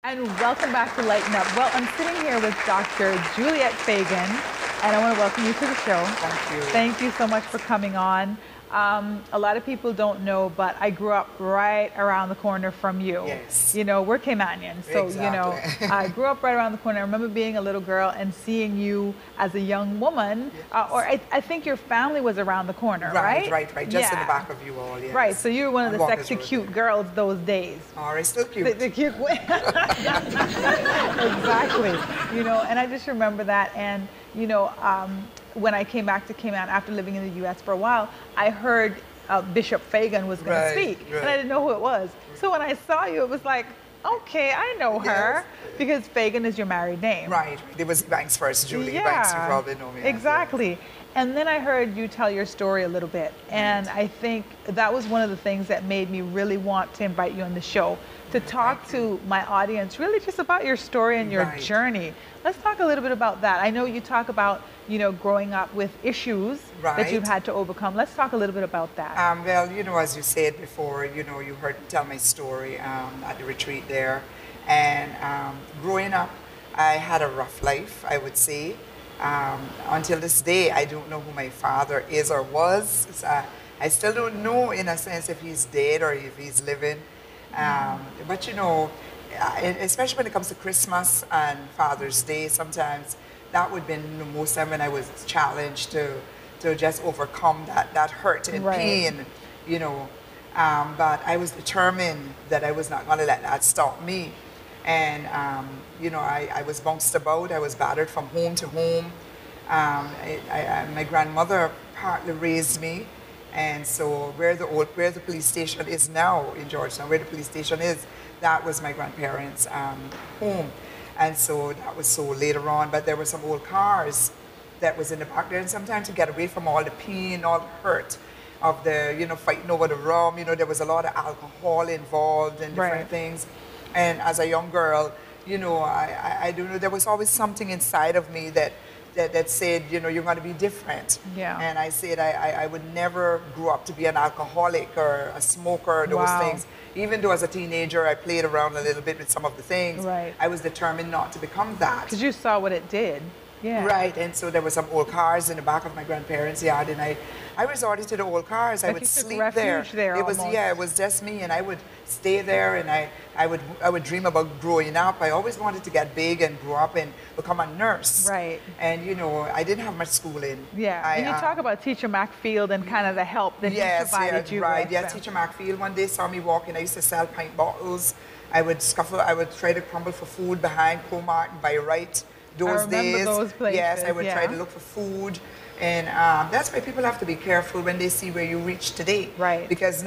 And welcome back to Lighten Up. Well, I'm sitting here with Dr. Juliette Fagan, and I want to welcome you to the show. Thank you. Thank you so much for coming on. A lot of people don't know, but I grew up right around the corner from you. Yes. You know, we're Caymanians, so, Exactly. you know, I grew up right around the corner. I remember being a little girl and seeing you as a young woman, Yes. or I think your family was around the corner, right? Right. Just in the Yeah. back of you all, yes. Right, so you were one of On the Walker's sexy, Road. cute girls those days. Oh, it's still cute. The cute way. Exactly. You know, and I just remember that. And, you know, when I came back to Cayman after living in the U.S. for a while, I heard Bishop Fagan was going to speak. Right. And I didn't know who it was. So when I saw you, it was like, okay, I know her. Yes. Because Fagan is your married name. Right. It was Banks first, Julie. Yeah, Banks, you probably know me. exactly. And then I heard you tell your story a little bit, and I think that was one of the things that made me really want to invite you on the show, to talk to my audience really just about your story and your Right. journey. Let's talk a little bit about that. I know you talk about, you know, growing up with issues that Right. you've had to overcome. Let's talk a little bit about that. Well, you know, as you said before, you know, you heard me tell my story at the retreat there. And growing up, I had a rough life, I would say. Until this day, I don't know who my father is or was. I still don't know, in a sense, if he's dead or if he's living. But, you know, especially when it comes to Christmas and Father's Day, sometimes that would be the most time when I was challenged to just overcome that hurt and Right. pain, you know. But I was determined that I was not going to let that stop me. And, you know, I was bounced about. I was battered from home to home. My grandmother partly raised me. And so where the police station is now in Georgetown, where the police station is, that was my grandparents' home. And so that was so later on. But there were some old cars that was in the back there. And sometimes to get away from all the pain, all the hurt of the, you know, fighting over the rum, you know, there was a lot of alcohol involved and different Right. things. And as a young girl, you know, I don't know, there was always something inside of me that said, you know, you're going to be different. Yeah. And I said I would never grow up to be an alcoholic or a smoker, those Wow. things. Even though as a teenager I played around a little bit with some of the things, Right. I was determined not to become that. Because you saw what it did. Yeah. Right, and so there were some old cars in the back of my grandparents' yard, and I resorted to the old cars. I Like would you took sleep refuge there It was almost. yeah, it was just me, and I would stay there, and I would dream about growing up. I always wanted to get big and grow up and become a nurse. Right. And you know, I didn't have much schooling. Yeah. And you talk about Teacher Macfield and kind of the help that he provided you right. with. Yeah, Teacher Macfield one day saw me walking. I used to sell pint bottles. I would try to crumble for food behind Comark and Buy Right. Those remember days, those places, yes, I would try yeah. to look for food, and that's why people have to be careful when they see where you reach today. Right. Because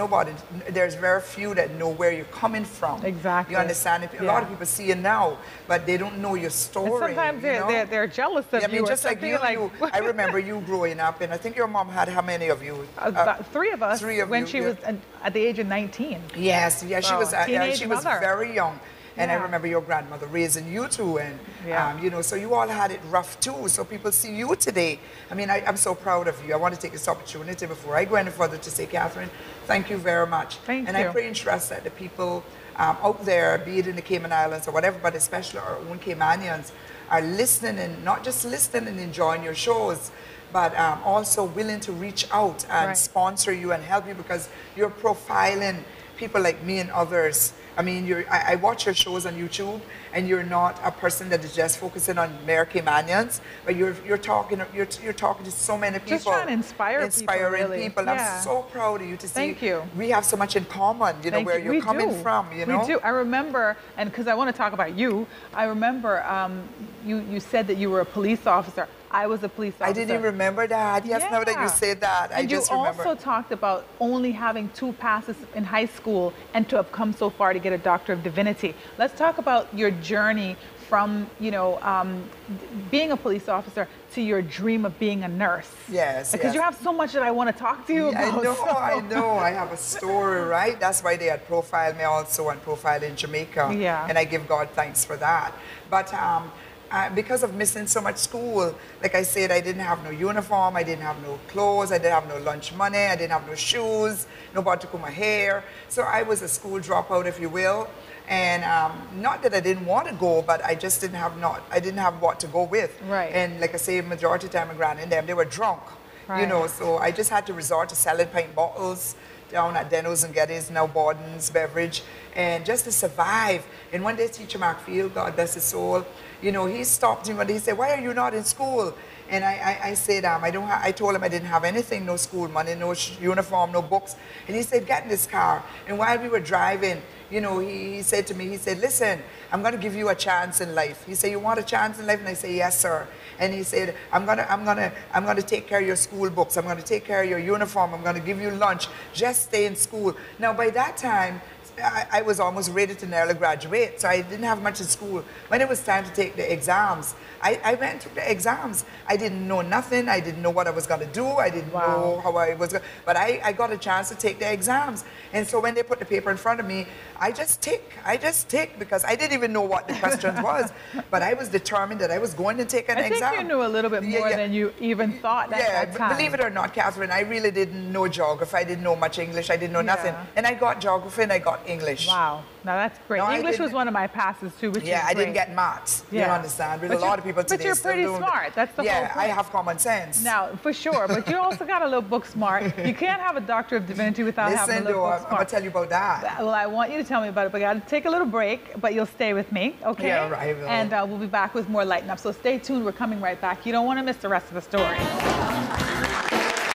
there's very few that know where you're coming from. Exactly. You understand? A lot of people see you now, but they don't know your story. And sometimes you know? they're jealous of I mean, you. or just like something you, I remember you growing up, and I think your mom had how many of you? about three of us three of when you, she yeah. was at the age of 19. Yes, yeah, she Wow, was. teenage She was mother. very young, and I Yeah. remember your grandmother raising you two, and Yeah. you know, so you all had it rough too. So people see you today. I mean, I'm so proud of you. I want to take this opportunity before I go any further to say, Catherine, thank you very much. Thank and you. I pray and trust that the people out there, be it in the Cayman Islands or whatever, but especially our own Caymanians, are listening, and not just listening and enjoying your shows, but also willing to reach out and Right. sponsor you and help you, because you're profiling people like me and others. I mean, I watch your shows on YouTube, and you're not a person that is just focusing on mere Caymanians, but you're talking to so many people. Just trying to inspire people, inspiring really. people. Yeah. I'm so proud of you to see. Thank you. We have so much in common. You know Thank where you. you're We coming do. from. You know. We do. I remember, and because I want to talk about you, I remember you said that you were a police officer. I was a police officer. I didn't even remember that. Yes, now that Yeah. you said that, I And just you remember. also talked about only having 2 passes in high school and to have come so far to get a Doctor of Divinity. Let's talk about your journey from, you know, being a police officer to your dream of being a nurse. Yes, Because yes. you have so much that I want to talk to you about. I know. I have a story, right? That's why they had profiled me also and profiled in Jamaica. Yeah. And I give God thanks for that. But because of missing so much school, like I said, I didn't have no uniform, I didn't have no clothes, I didn't have no lunch money, I didn't have no shoes, nobody to comb my hair. So I was a school dropout, if you will. And not that I didn't want to go, but I just didn't have what to go with. Right. And like I say, majority of the time my granny and them, they were drunk. Right. You know, so I just had to resort to selling pint bottles down at Denno's and Getty's, now Borden's Beverage, and just to survive. And one day teacher Markfield, God bless his soul, you know, he stopped me one day, he said, why are you not in school? And I said, I told him I didn't have anything, no school money, no uniform, no books. And he said, get in this car. And while we were driving, you know, he said to me, he said, listen, I'm going to give you a chance in life. He said, you want a chance in life? And I said, yes, sir. And he said, I'm gonna take care of your school books. I'm gonna take care of your uniform. I'm gonna give you lunch. Just stay in school. Now, by that time, I was almost ready to nearly graduate, so I didn't have much in school. When it was time to take the exams, I went and took the exams. I didn't know nothing. I didn't know what I was going to do. I didn't know how I was going to... But I got a chance to take the exams. And so when they put the paper in front of me, I just tick because I didn't even know what the questions was. But I was determined that I was going to take an exam. I think you knew a little bit more than you even thought at that time. Believe it or not, Catherine, I really didn't know geography. I didn't know much English. I didn't know nothing. And I got geography and I got English. Wow. Now that's great. No, English was one of my passes too, which is great. I didn't get maths. You understand? But a lot of people today But you're pretty smart. That's the whole point. I have common sense. Now, for sure. But you also got a little book smart. You can't have a Doctor of Divinity without having a little book smart. I'm going to tell you about that. Well, I want you to tell me about it, but I got to take a little break, but you'll stay with me, okay? Yeah, right. And we'll be back with more Lighten Up. So stay tuned. We're coming right back. You don't want to miss the rest of the story.